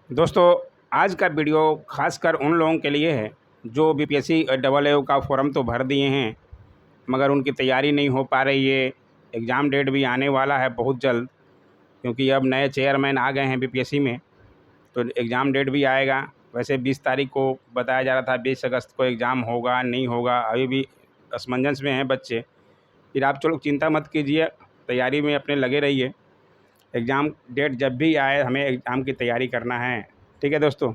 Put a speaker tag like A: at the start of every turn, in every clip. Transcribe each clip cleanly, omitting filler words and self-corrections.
A: दोस्तों, आज का वीडियो खासकर उन लोगों के लिए है जो बीपीएससी डबल ए का फॉर्म तो भर दिए हैं मगर उनकी तैयारी नहीं हो पा रही है। एग्ज़ाम डेट भी आने वाला है बहुत जल्द, क्योंकि अब नए चेयरमैन आ गए हैं बीपीएससी में, तो एग्ज़ाम डेट भी आएगा। वैसे 20 तारीख को बताया जा रहा था, 20 अगस्त को एग्ज़ाम होगा नहीं होगा, अभी भी असमंजस में हैं बच्चे। फिर आप चलो चिंता मत कीजिए, तैयारी में अपने लगे रहिए। एग्ज़ाम डेट जब भी आए हमें एग्ज़ाम की तैयारी करना है, ठीक है दोस्तों।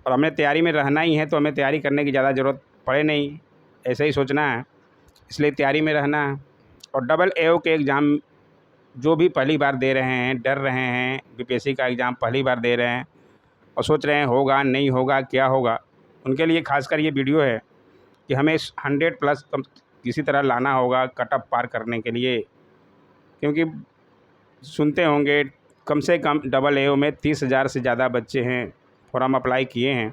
A: और हमें तैयारी में रहना ही है, तो हमें तैयारी करने की ज़्यादा ज़रूरत पड़े नहीं, ऐसे ही सोचना है, इसलिए तैयारी में रहना है। और डबल एओ के एग्ज़ाम जो भी पहली बार दे रहे हैं, डर रहे हैं, बीपीएससी का एग्ज़ाम पहली बार दे रहे हैं और सोच रहे हैं होगा नहीं होगा क्या होगा, उनके लिए खासकर ये वीडियो है कि हमें 100 प्लस कम किसी तरह लाना होगा कट ऑफ पार करने के लिए। क्योंकि सुनते होंगे कम से कम डबल एओ में 30,000 से ज़्यादा बच्चे हैं, फॉर्म अप्लाई किए हैं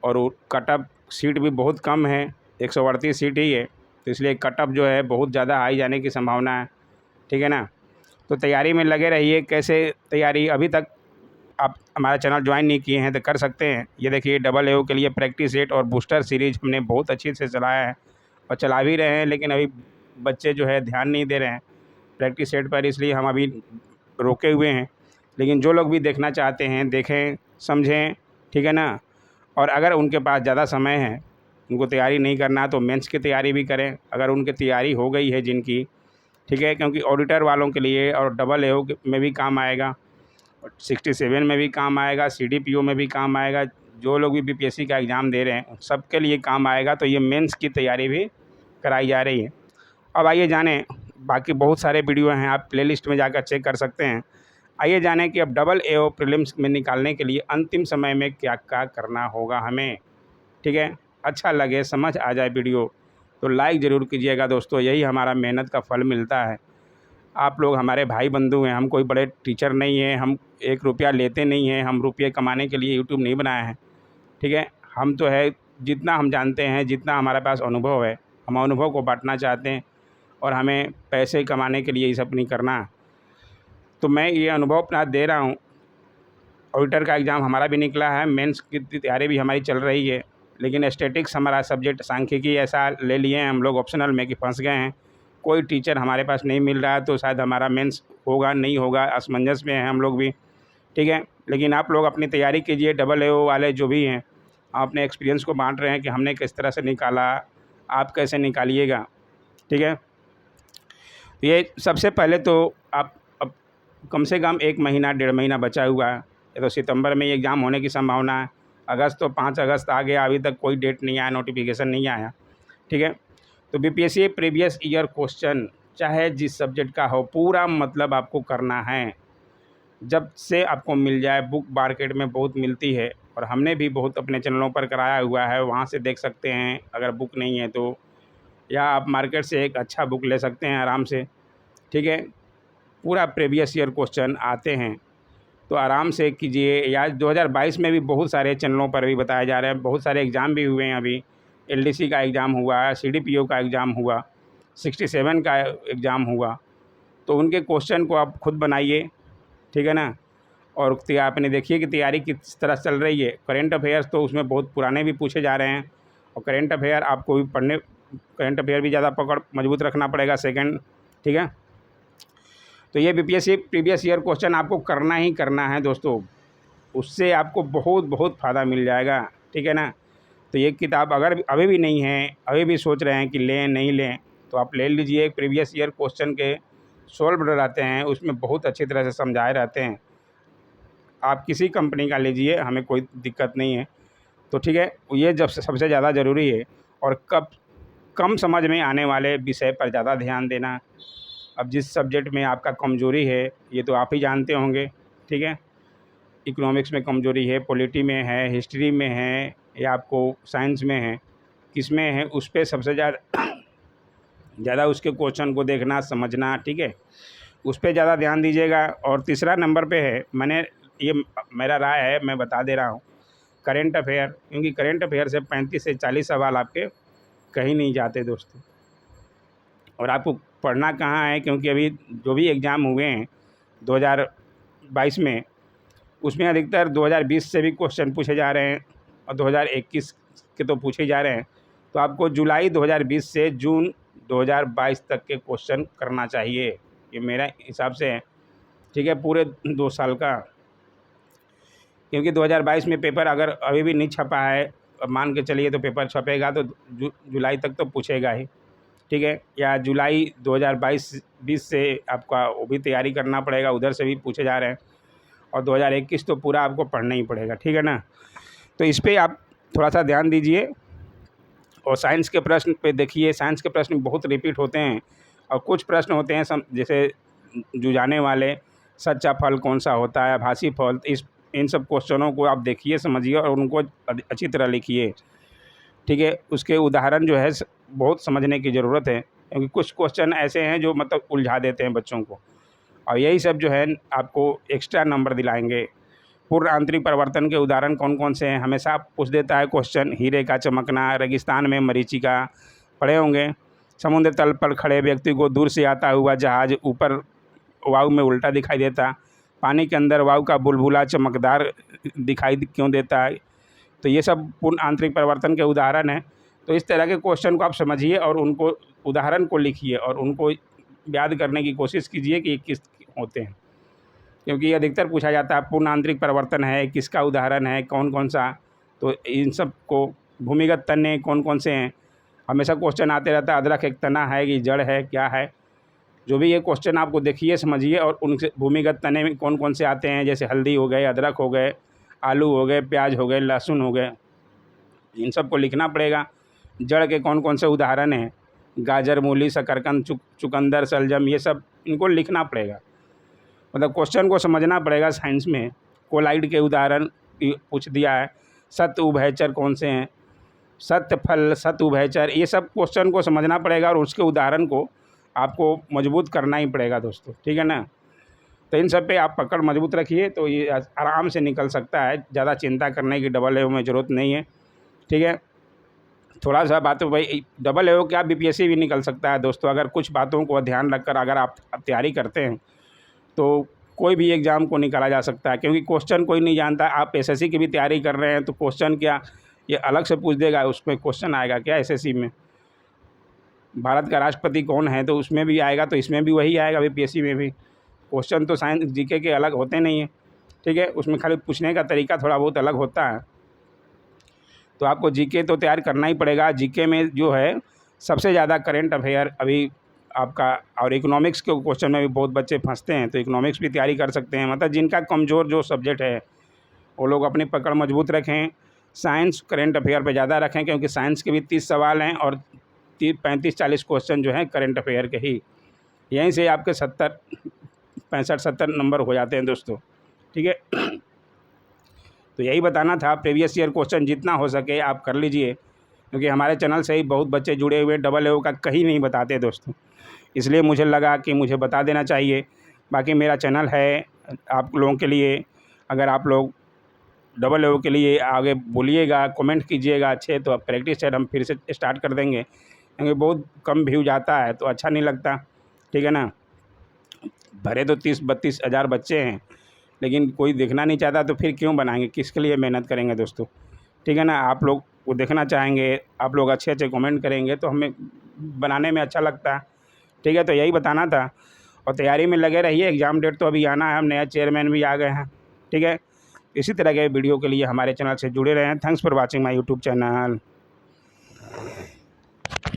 A: और वो कट ऑफ सीट भी बहुत कम है, 138 सीट ही है, तो इसलिए कट ऑफ जो है बहुत ज़्यादा हाई जाने की संभावना है, ठीक है ना। तो तैयारी में लगे रहिए। कैसे तैयारी, अभी तक आप हमारा चैनल ज्वाइन नहीं किए हैं तो कर सकते हैं। ये देखिए डबल एओ के लिए प्रैक्टिस सेट और बूस्टर सीरीज हमने बहुत अच्छे से चलाया है और चला भी रहे हैं, लेकिन अभी बच्चे जो है ध्यान नहीं दे रहे हैं प्रैक्टिस सेट पर, इसलिए हम अभी रोके हुए हैं। लेकिन जो लोग भी देखना चाहते हैं देखें, समझें, ठीक है ना। और अगर उनके पास ज़्यादा समय है, उनको तैयारी नहीं करना, तो मेंस की तैयारी भी करें अगर उनकी तैयारी हो गई है जिनकी, ठीक है। क्योंकि ऑडिटर वालों के लिए और डबल एओ में भी काम आएगा, 67 में भी काम आएगा, सीडीपीओ में भी काम आएगा। जो लोग भी बीपीएससी का एग्ज़ाम दे रहे हैं सबके लिए काम आएगा, तो ये मेंस की तैयारी भी कराई जा रही है। अब आइए जानें, बाकी बहुत सारे वीडियो हैं, आप प्लेलिस्ट में जाकर चेक कर सकते हैं। आइए जानें कि अब डबल एओ प्रीलिम्स में निकालने के लिए अंतिम समय में क्या क्या करना होगा हमें, ठीक है। अच्छा लगे, समझ आ जाए वीडियो तो लाइक ज़रूर कीजिएगा दोस्तों, यही हमारा मेहनत का फल मिलता है। आप लोग हमारे भाई बंधु हैं, हम कोई बड़े टीचर नहीं हैं, हम 1 रुपया लेते नहीं हैं, हम रुपये कमाने के लिए यूट्यूब नहीं बनाया है, ठीक है। हम तो है जितना हम जानते हैं, जितना हमारे पास अनुभव है, हम अनुभव को बांटना चाहते हैं और हमें पैसे कमाने के लिए ये सब नहीं करना। तो मैं ये अनुभव अपना दे रहा हूँ। ऑडिटर का एग्ज़ाम हमारा भी निकला है, मेंस की तैयारी भी हमारी चल रही है, लेकिन स्टैटिक्स हमारा सब्जेक्ट सांख्यिकी ऐसा ले लिए हैं हम लोग ऑप्शनल में कि फंस गए हैं। कोई टीचर हमारे पास नहीं मिल रहा है, तो शायद हमारा मेंस होगा नहीं होगा, असमंजस में हैं हम लोग भी, ठीक है। लेकिन आप लोग अपनी तैयारी कीजिए, डबल एओ वाले जो भी हैं, आप अपने एक्सपीरियंस को बांट रहे हैं कि हमने किस तरह से निकाला, आप कैसे निकालिएगा, ठीक है। ये सबसे पहले तो आप अब कम से कम 1 महीना 1.5 महीना बचा हुआ है। ये तो सितंबर में ये एग्ज़ाम होने की संभावना है। अगस्त तो 5 अगस्त आ गया, अभी तक कोई डेट नहीं आया, नोटिफिकेशन नहीं आया, ठीक है। तो बीपीएससी प्रीवियस ईयर क्वेश्चन चाहे जिस सब्जेक्ट का हो, पूरा मतलब आपको करना है। जब से आपको मिल जाए, बुक मार्केट में बहुत मिलती है और हमने भी बहुत अपने चैनलों पर कराया हुआ है, वहाँ से देख सकते हैं अगर बुक नहीं है तो, या आप मार्केट से एक अच्छा बुक ले सकते हैं आराम से, ठीक है। पूरा प्रीवियस ईयर क्वेश्चन आते हैं, तो आराम से कीजिए। या 2022 में भी बहुत सारे चैनलों पर भी बताया जा रहे हैं, बहुत सारे एग्ज़ाम भी हुए हैं। अभी एलडीसी का एग्ज़ाम हुआ, सीडीपीओ का एग्ज़ाम हुआ, 67 का एग्ज़ाम हुआ, तो उनके क्वेश्चन को आप खुद बनाइए, ठीक है ना। और आपने देखिए कि तैयारी किस तरह चल रही है। करेंट अफेयर्स तो उसमें बहुत पुराने भी पूछे जा रहे हैं, और करेंट अफेयर आपको भी पढ़ने, करेंट अफेयर भी ज़्यादा पकड़ मजबूत रखना पड़ेगा सेकंड, ठीक है। तो ये बीपीएससी प्रीवियस ईयर क्वेश्चन आपको करना ही करना है दोस्तों, उससे आपको बहुत बहुत फ़ायदा मिल जाएगा, ठीक है ना। तो ये किताब अगर अभी भी नहीं है, अभी भी सोच रहे हैं कि लें नहीं लें, तो आप ले लीजिए। प्रीवियस ईयर क्वेश्चन के सॉल्व रहते हैं, उसमें बहुत अच्छी तरह से समझाए रहते हैं। आप किसी कंपनी का लीजिए, हमें कोई दिक्कत नहीं है, तो ठीक है। ये जब सबसे ज़्यादा ज़रूरी है। और कब कम समझ में आने वाले विषय पर ज़्यादा ध्यान देना। अब जिस सब्जेक्ट में आपका कमज़ोरी है ये तो आप ही जानते होंगे, ठीक है। इकोनॉमिक्स में कमज़ोरी है, पॉलिटी में है, हिस्ट्री में है, या आपको साइंस में है, किस में है, उस पे सबसे ज़्यादा ज़्यादा उसके क्वेश्चन को देखना समझना, ठीक है, उस पे ज़्यादा ध्यान दीजिएगा। और तीसरा नंबर पे है, मैंने ये मेरा राय है, मैं बता दे रहा हूँ, करेंट अफेयर। क्योंकि करेंट अफेयर से 35 से 40 सवाल आपके कहीं नहीं जाते दोस्तों। और आपको पढ़ना कहाँ है, क्योंकि अभी जो भी एग्ज़ाम हुए हैं 2022 में, उसमें अधिकतर 2020 से भी क्वेश्चन पूछे जा रहे हैं और 2021 के तो पूछे जा रहे हैं। तो आपको जुलाई 2020 से जून 2022 तक के क्वेश्चन करना चाहिए, ये मेरा हिसाब से है। ठीक है, पूरे 2 साल का, क्योंकि 2022 में पेपर अगर अभी भी नहीं छपा है, मान के चलिए तो पेपर छपेगा तो जुलाई तक तो पूछेगा ही। ठीक है, या जुलाई 2022-20 से आपका वो भी तैयारी करना पड़ेगा, उधर से भी पूछे जा रहे हैं। और 2021 तो पूरा आपको पढ़ना ही पड़ेगा। ठीक है ना, तो इस पर आप थोड़ा सा ध्यान दीजिए। और साइंस के प्रश्न पे देखिए, साइंस के प्रश्न बहुत रिपीट होते हैं और कुछ प्रश्न होते हैं जैसे जुझाने वाले, सच्चा फल कौन सा होता है, आभासी फल, इन सब क्वेश्चनों को आप देखिए, समझिए और उनको अच्छी तरह लिखिए। ठीक है, उसके उदाहरण जो है बहुत समझने की ज़रूरत है, क्योंकि कुछ क्वेश्चन ऐसे हैं जो मतलब उलझा देते हैं बच्चों को, और यही सब जो है आपको एक्स्ट्रा नंबर दिलाएंगे। पूर्ण आंतरिक परिवर्तन के उदाहरण कौन कौन से हैं, हमेशा पूछ देता है क्वेश्चन। हीरे का चमकना, रेगिस्तान में मरीचिका, पढ़े होंगे। समुद्र तल पर खड़े व्यक्ति को दूर से आता हुआ जहाज ऊपर वायु में उल्टा दिखाई देता। पानी के अंदर वायु का बुलबुला चमकदार दिखाई क्यों देता है। तो ये सब पूर्ण आंतरिक परिवर्तन के उदाहरण हैं। तो इस तरह के क्वेश्चन को आप समझिए और उनको उदाहरण को लिखिए और उनको याद करने की कोशिश कीजिए कि किस होते हैं, क्योंकि ये अधिकतर पूछा जाता है पूर्ण आंतरिक परिवर्तन है, किसका उदाहरण है, कौन कौन सा। तो इन सब को भूमिगत तने कौन कौन से हैं, हमेशा क्वेश्चन आते रहता है। अदरक एक तना है कि जड़ है, क्या है, जो भी ये क्वेश्चन आपको देखिए, समझिए और उनसे भूमिगत तने में कौन कौन से आते हैं, जैसे हल्दी हो गए, अदरक हो गए, आलू हो गए, प्याज हो गए, लहसुन हो गए, इन सब को लिखना पड़ेगा। जड़ के कौन कौन से उदाहरण हैं, गाजर, मूली, शकरकंद, चुकंदर, शलजम, ये सब इनको लिखना पड़ेगा। मतलब क्वेश्चन को समझना पड़ेगा। साइंस में कोलाइड के उदाहरण पूछ दिया है। सत्य उभयचर कौन से हैं, सत्य फल, सत्य उभयचर, ये सब क्वेश्चन को समझना पड़ेगा और उसके उदाहरण को आपको मजबूत करना ही पड़ेगा दोस्तों। ठीक है ना, तो इन सब पे आप पकड़ मजबूत रखिए तो ये आराम से निकल सकता है। ज़्यादा चिंता करने की डबल एओ में ज़रूरत नहीं है। ठीक है, थोड़ा सा बात भाई, डबल एओ क्या बीपीएससी भी निकल सकता है दोस्तों, अगर कुछ बातों को ध्यान रखकर अगर आप तैयारी करते हैं तो कोई भी एग्ज़ाम को निकाला जा सकता है। क्योंकि क्वेश्चन कोई नहीं जानता। आप एसएससी की भी तैयारी कर रहे हैं तो क्वेश्चन क्या ये अलग से पूछ देगा, उसमें क्वेश्चन आएगा क्या एसएससी में। भारत का राष्ट्रपति कौन है तो उसमें भी आएगा, तो इसमें भी वही आएगा बीपीएससी में भी। क्वेश्चन तो साइंस जीके के अलग होते नहीं हैं। ठीक है, उसमें खाली पूछने का तरीका थोड़ा बहुत अलग होता है। तो आपको जीके तो तैयार करना ही पड़ेगा। जीके में जो है सबसे ज़्यादा करेंट अफेयर अभी आपका, और इकोनॉमिक्स के क्वेश्चन में भी बहुत बच्चे फंसते हैं, तो इकोनॉमिक्स भी तैयारी कर सकते हैं। मतलब जिनका कमज़ोर जो सब्जेक्ट है वो लोग अपनी पकड़ मजबूत रखें। साइंस करेंट अफेयर पे ज़्यादा रखें, क्योंकि साइंस के भी 30 सवाल हैं और 35-40 क्वेश्चन जो हैं करेंट अफेयर के ही। यहीं से आपके 65-70 नंबर हो जाते हैं दोस्तों। ठीक है, तो यही बताना था। प्रीवियस ईयर क्वेश्चन जितना हो सके आप कर लीजिए, क्योंकि हमारे चैनल से ही बहुत बच्चे जुड़े हुए डबल एओ का कहीं नहीं बताते दोस्तों, इसलिए मुझे लगा कि मुझे बता देना चाहिए। बाकी मेरा चैनल है आप लोगों के लिए। अगर आप लोग डबल एओ के लिए आगे बोलिएगा, कमेंट कीजिएगा अच्छे, तो अब प्रैक्टिस सेट हम फिर से स्टार्ट कर देंगे, क्योंकि बहुत कम व्यू जाता है तो अच्छा नहीं लगता। ठीक है ना, भरे तो 30-32 हज़ार बच्चे हैं, लेकिन कोई देखना नहीं चाहता, तो फिर क्यों बनाएंगे, किसके लिए मेहनत करेंगे दोस्तों। ठीक है ना, आप लोग वो देखना चाहेंगे, आप लोग अच्छे अच्छे कमेंट करेंगे तो हमें बनाने में अच्छा लगता है। ठीक है, तो यही बताना था और तैयारी में लगे रहिए। एग्ज़ाम डेट तो अभी आना है, हम नया चेयरमैन भी आ गए हैं। ठीक है, इसी तरह के वीडियो के लिए हमारे चैनल से जुड़े रहें। Thanks for watching my YouTube channel.